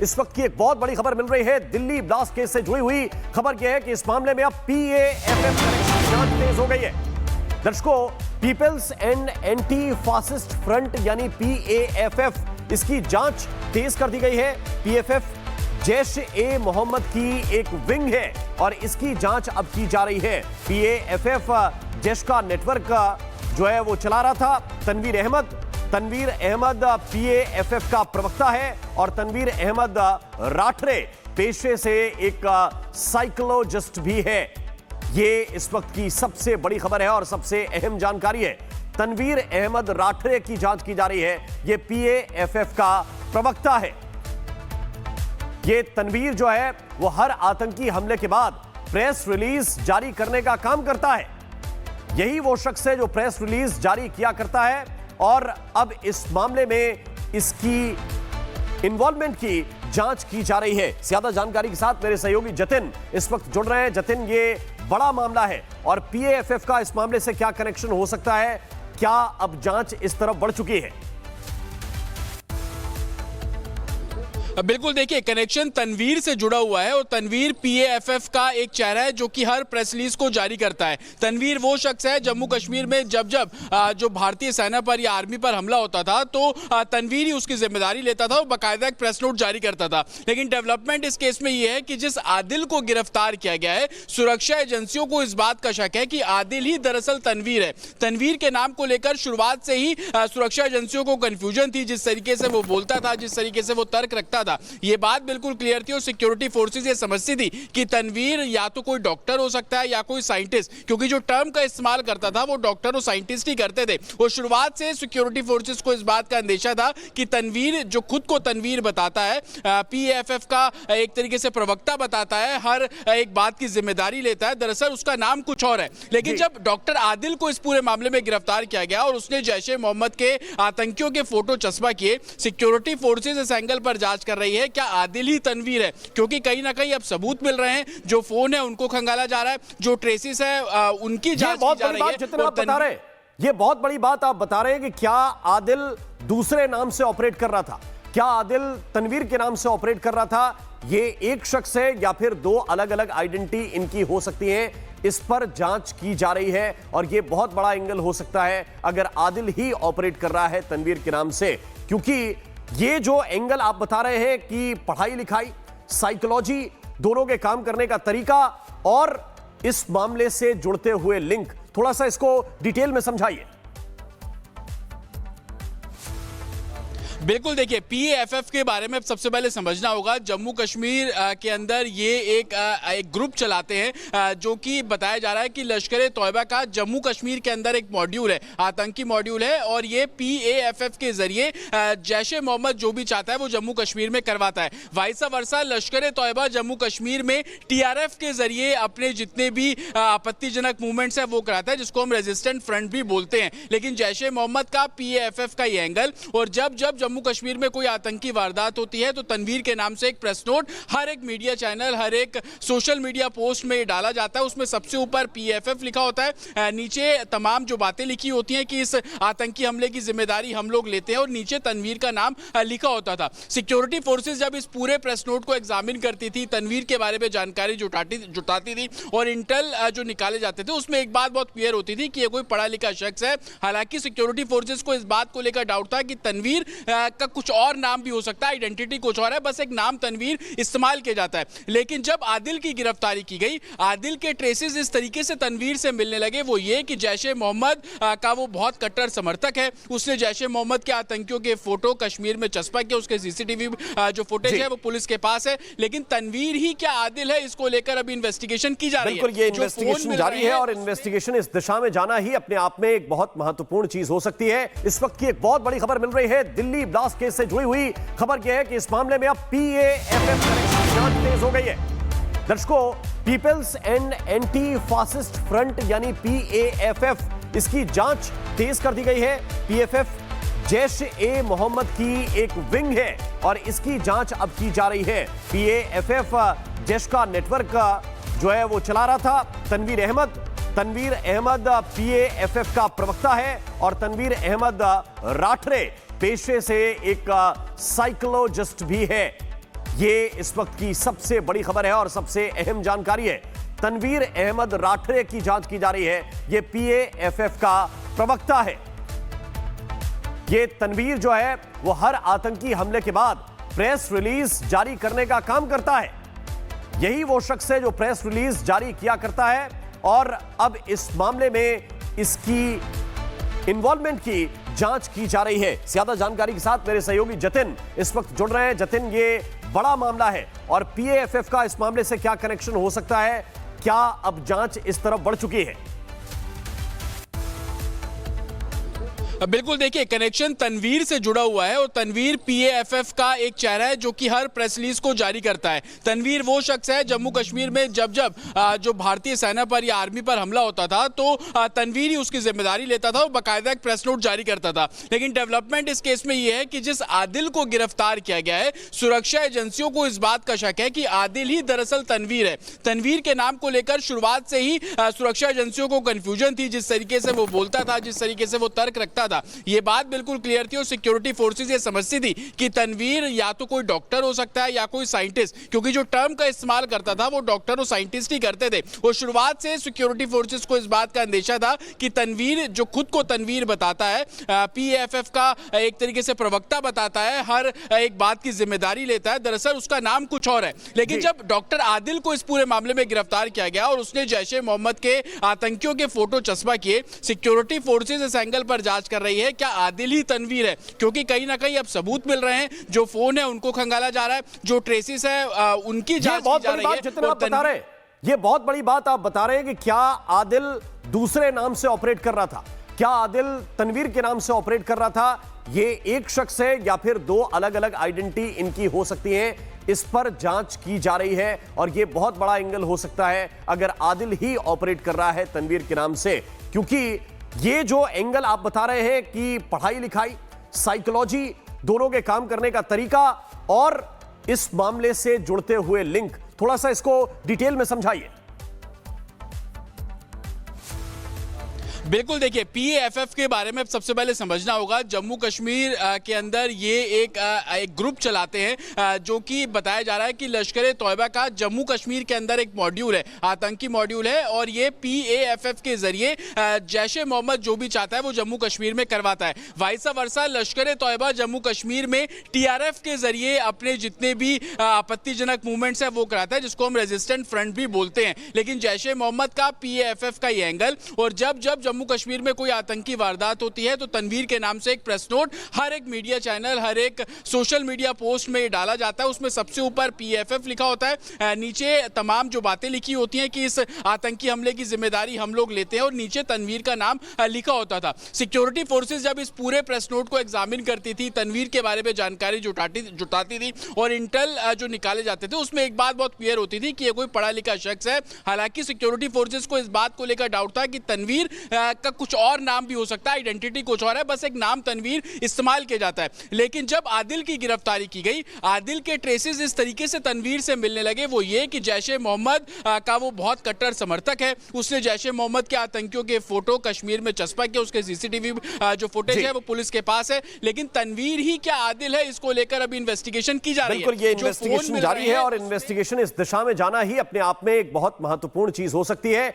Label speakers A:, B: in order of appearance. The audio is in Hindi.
A: इस वक्त की एक बहुत बड़ी खबर मिल रही है दिल्ली ब्लास्ट केस से जुड़ी हुई। खबर यह है कि इस मामले में अब PAFF कनेक्शन की जांच तेज हो गई है। दर्शकों, peoples and anti fascist front यानी PAFF, इसकी जांच तेज कर दी गई है। PAFF जैश-ए-मोहम्मद की एक विंग है और इसकी जांच अब की जा रही है। PAFF जैश का नेटवर्क जो है वो चला रहा था। तनवीर अहमद PAFF का प्रवक्ता है और तनवीर अहमद राठरे पेशे से एक साइकोलॉजिस्ट भी है। ये इस वक्त की सबसे बड़ी खबर है और सबसे अहम जानकारी है। तनवीर अहमद राठरे की जांच की जा रही है। ये PAFF का प्रवक्ता है। ये तनवीर जो है वो हर आतंकी हमले के बाद प्रेस रिलीज जारी करने का काम करता है। यही वो शख्स है जो प्रेस रिलीज जारी किया करता है और अब इस मामले में इसकी इन्वॉल्वमेंट की जांच की जा रही है। ज्यादा जानकारी के साथ मेरे सहयोगी जतिन इस वक्त जुड़ रहे हैं। जतिन, ये बड़ा मामला है और PAFF का इस मामले से क्या कनेक्शन हो सकता है? क्या अब जांच इस तरफ बढ़ चुकी है?
B: बिल्कुल, देखिए, कनेक्शन तनवीर से जुड़ा हुआ है और तनवीर PAFF का एक चेहरा है जो कि हर प्रेस रिलीज को जारी करता है। तनवीर वो शख्स है, जम्मू कश्मीर में जब जो भारतीय सेना पर या आर्मी पर हमला होता था तो तनवीर ही उसकी जिम्मेदारी लेता था और बाकायदा एक प्रेस नोट जारी करता था। लेकिन डेवलपमेंट इस केस में यह है कि जिस आदिल को गिरफ्तार किया गया है, सुरक्षा एजेंसियों को इस बात का शक है कि आदिल ही दरअसल तनवीर है। तनवीर के नाम को लेकर शुरुआत से ही सुरक्षा एजेंसियों को कंफ्यूजन थी। जिस तरीके से वो बोलता था, जिस तरीके से वो तर्क रखता था, ये बात बिल्कुल क्लियर थी और सिक्योरिटी फोर्सेस ये समझती थी कि तनवीर या तो कोई डॉक्टर हो सकता है या कोई साइंटिस्ट, क्योंकि जो टर्म का इस्तेमाल करता था वो डॉक्टर और साइंटिस्ट ही करते थे। और शुरुआत से सिक्योरिटी फोर्सेस को इस बात का अंदेशा था कि तनवीर, जो खुद को तनवीर बताता है, PAFF का एक तरीके से प्रवक्ता बताता है, हर एक बात की जिम्मेदारी लेता है, दरअसल उसका नाम कुछ और है। लेकिन जब डॉक्टर आदिल को इस पूरे मामले में गिरफ्तार किया गया और उसने जैश-ए-मोहम्मद के आतंकियों के फोटो चस्पा किए, सिक्योरिटी फोर्सेस इस एंगल पर जांच कर रही है क्या आदिल ही तनवीर है, क्योंकि कहीं ना कहीं अब सबूत मिल रहे हैं। जो फोन है उनको खंगाला जा रहा है, जो ट्रेसेस है उनकी जांच की जा रही है।
A: ये बहुत बड़ी बात आप बता रहे हैं कि क्या आदिल दूसरे नाम से ऑपरेट कर रहा था? क्या आदिल तनवीर के नाम से ऑपरेट कर रहा था? ये एक शख्स है या फिर दो अलग अलग आइडेंटिटी इनकी हो सकती है? इस पर जांच की जा रही है और यह बहुत बड़ा एंगल हो सकता है अगर आदिल ही ऑपरेट कर रहा है तनवीर के नाम से, क्योंकि ये जो एंगल आप बता रहे हैं कि पढ़ाई लिखाई, साइकोलॉजी, दोनों के काम करने का तरीका और इस मामले से जुड़ते हुए लिंक, थोड़ा सा इसको डिटेल में समझाइए।
B: बिल्कुल, देखिए, PAFF के बारे में सबसे पहले समझना होगा। जम्मू कश्मीर के अंदर ये एक ग्रुप चलाते हैं जो कि बताया जा रहा है कि लश्कर-ए-तौयबा का जम्मू कश्मीर के अंदर एक मॉड्यूल है, आतंकी मॉड्यूल है, और ये PAFF के जरिए जैश-ए-मोहम्मद जो भी चाहता है वो जम्मू कश्मीर में करवाता है। वाइसा वर्सा लश्कर-ए-तौयबा जम्मू कश्मीर में TRF के जरिए अपने जितने भी आपत्तिजनक मूवमेंट्स है वो कराता है, जिसको हम रेजिस्टेंट फ्रंट भी बोलते हैं। लेकिन जैश-ए-मोहम्मद का PAFF का ये एंगल, और जब जम्मू कश्मीर में कोई आतंकी वारदात होती है तो तनवीर के नाम से एक प्रेस नोट हर एक मीडिया चैनल, हर एक सोशल मीडिया पोस्ट में डाला जाता है। उसमें सबसे ऊपर PAFF लिखा होता है, नीचे तमाम जो बातें लिखी होती हैं कि इस आतंकी हमले की जिम्मेदारी हम लोग लेते हैं, और नीचे तनवीर का नाम लिखा होता था। सिक्योरिटी फोर्सेस जब इस पूरे प्रेस नोट को एग्जामिन करती थी, तनवीर के बारे में जानकारी जुटाती थी और इंटेल जो निकाले जाते थे, उसमें एक बात बहुत क्लियर होती थी कि ये कोई पढ़ा लिखा शख्स है। हालांकि सिक्योरिटी फोर्सेस को इस बात को लेकर डाउट था कि तनवीर का कुछ और नाम भी हो सकता है, आइडेंटिटी कुछ और है, बस एक नाम तनवीर इस्तेमाल किया जाता है। लेकिन जब आदिल की गिरफ्तारी की गई, आदिल के ट्रेसेस इस तरीके से तनवीर से मिलने लगे, वो ये कि जैश-ए-मोहम्मद का वो बहुत कट्टर समर्थक है। उसने जैश-ए-मोहम्मद के आतंकियों के फोटो कश्मीर में चस्पा किया, उसके CCTV जो फुटेज है वो पुलिस के पास है। लेकिन तनवीर ही क्या आदिल है, इसको लेकर अभी इन्वेस्टिगेशन की जा रही है।
A: बिल्कुल, ये इन्वेस्टिगेशन जारी है और इन्वेस्टिगेशन इस दिशा में जाना ही अपने आप में एक बहुत महत्वपूर्ण चीज हो सकती है। इस वक्त की एक बहुत बड़ी खबर मिल रही है दिल्ली ब्लास्ट केस से जुड़ी हुई। खबर यह है कि इस मामले में अब PAFF कनेक्शन की जांच तेज हो गई है। दर्शकों, peoples and anti fascist front यानी PAFF, इसकी जांच तेज कर दी गई है। PAFF जैश-ए-मोहम्मद की एक विंग है और इसकी जांच अब की जा रही है। PAFF जैश का नेटवर्क जो है वो चला रहा था। तनवीर अहमद PAFF का प्रवक्ता है और तनवीर अहमद राठरे पेशे से एक साइकोलॉजिस्ट भी है। ये इस वक्त की सबसे बड़ी खबर है और सबसे अहम जानकारी है। तनवीर अहमद राठरे की जांच की जा रही है। ये पीएएफएफ का प्रवक्ता है। ये तनवीर जो है वो हर आतंकी हमले के बाद प्रेस रिलीज जारी करने का काम करता है। यही वो शख्स है जो प्रेस रिलीज जारी किया करता है और अब इस मामले में इसकी इन्वॉल्वमेंट की जांच की जा रही है। ज्यादा जानकारी के साथ मेरे सहयोगी जतिन इस वक्त जुड़ रहे हैं। जतिन, ये बड़ा मामला है और पीएएफएफ का इस मामले से क्या कनेक्शन हो सकता है? क्या अब जांच इस तरफ बढ़ चुकी है?
B: बिल्कुल, देखिए कनेक्शन तनवीर से जुड़ा हुआ है और तनवीर पीएएफएफ का एक चेहरा है जो कि हर प्रेस रिलीज को जारी करता है। तनवीर वो शख्स है जम्मू कश्मीर में जब जो भारतीय सेना पर या आर्मी पर हमला होता था तो तनवीर ही उसकी जिम्मेदारी लेता था और बाकायदा एक प्रेस नोट जारी करता था। लेकिन डेवलपमेंट इस केस में यह है कि जिस आदिल को गिरफ्तार किया गया है, सुरक्षा एजेंसियों को इस बात का शक है कि आदिल ही दरअसल तनवीर है। तनवीर के नाम को लेकर शुरुआत से ही सुरक्षा एजेंसियों को कंफ्यूजन थी। जिस तरीके से वो बोलता था, जिस तरीके से वो तर्क रखता था, ये बात बिल्कुल क्लियर थी और सिक्योरिटी फोर्सेस ये समझती थी कि तनवीर या तो कोई डॉक्टर हो सकता है या कोई साइंटिस्ट, क्योंकि जो टर्म का इस्तेमाल करता था वो डॉक्टर और साइंटिस्ट ही करते थे। और शुरुआत से सिक्योरिटी फोर्सेस को इस बात का अंदेशा था कि तनवीर जो खुद को तनवीर बताता है, पीएएफएफ का एक तरीके से प्रवक्ता बताता है, हर एक बात की जिम्मेदारी लेता है, दरअसल उसका नाम कुछ और है। लेकिन जब डॉक्टर आदिल को इस पूरे मामले में गिरफ्तार किया गया और उसने जैश ए मोहम्मद के आतंकियों के फोटो चस्पा किए, सिक्योरिटी फोर्सेस इस एंगल पर जांच कर रही है क्या आदिल ही तनवीर है, क्योंकि कहीं ना कहीं अब सबूत मिल रहे हैं। जो फोन है उनको खंगाला जा रहा है, जो ट्रेसेस है उनकी जांच की जा रही है।
A: जितना आप बता रहे हैं, ये बहुत बड़ी बात आप बता रहे हैं कि क्या आदिल दूसरे नाम से ऑपरेट कर रहा था? क्या आदिल तनवीर के नाम से ऑपरेट कर रहा था? ये एक शख्स है या फिर दो अलग अलग आइडेंटिटी इनकी हो सकती है? इस पर जांच की जा रही है और यह बहुत बड़ा एंगल हो सकता है अगर आदिल ही ऑपरेट कर रहा है तनवीर के नाम से, क्योंकि ये जो एंगल आप बता रहे हैं कि पढ़ाई लिखाई, साइकोलॉजी, दोनों के काम करने का तरीका और इस मामले से जुड़ते हुए लिंक, थोड़ा सा इसको डिटेल में समझाइए।
B: बिल्कुल, देखिए पीएएफएफ के बारे में सबसे पहले समझना होगा। जम्मू कश्मीर के अंदर ये एक ग्रुप चलाते हैं जो कि बताया जा रहा है कि लश्कर तौयबा का जम्मू कश्मीर के अंदर एक मॉड्यूल है, आतंकी मॉड्यूल है और ये पीएएफएफ के जरिए जैश ए मोहम्मद जो भी चाहता है वो जम्मू कश्मीर में करवाता है। वाइसा वर्सा लश्कर तौयबा जम्मू कश्मीर में टीआरएफ के जरिए अपने जितने भी आपत्तिजनक मूवमेंट्स है वो कराता है, जिसको हम रेजिस्टेंट फ्रंट भी बोलते हैं। लेकिन जैश ए मोहम्मद का पीएएफएफ का ये एंगल, और जब जम्मू कश्मीर में कोई आतंकी वारदात होती है तो तनवीर के नाम से एक प्रेस नोट हर एक मीडिया चैनल, हर एक सोशल मीडिया पोस्ट में डाला जाता है। उसमें सबसे ऊपर पीएएफएफ लिखा होता है, नीचे तमाम जो बातें लिखी होती हैं कि इस आतंकी हमले की जिम्मेदारी हम लोग लेते हैं और नीचे तनवीर का नाम लिखा होता था। सिक्योरिटी फोर्सेस जब इस पूरे प्रेस नोट को एग्जामिन करती थी, तनवीर के बारे में जानकारी जुटाती थी और इंटेल जो निकाले जाते थे उसमें एक बात बहुत क्लियर होती थी कि ये कोई पढ़ा लिखा शख्स है। हालांकि सिक्योरिटी फोर्सेस को इस बात को लेकर डाउट था कि तनवीर का कुछ और नाम भी हो सकता है, आइडेंटिटी कुछ और है, बस एक नाम तनवीर इस्तेमाल किया जाता है। लेकिन जब आदिल की गिरफ्तारी की गई, आदिल के ट्रेसेस इस तरीके से तनवीर से मिलने लगे, वो ये कि जैश ए मोहम्मद का वो बहुत कट्टर समर्थक है। उसने जैश ए मोहम्मद के आतंकियों के फोटो कश्मीर में चस्पा किया, उसके सीसीटीवी जो फुटेज है वो पुलिस के पास है। लेकिन तनवीर ही क्या आदिल है, इसको लेकर अभी इन्वेस्टिगेशन की जा रही है।
A: बिल्कुल, ये इन्वेस्टिगेशन जारी है और इन्वेस्टिगेशन इस दिशा में जाना ही अपने आप में एक बहुत महत्वपूर्ण चीज हो सकती है।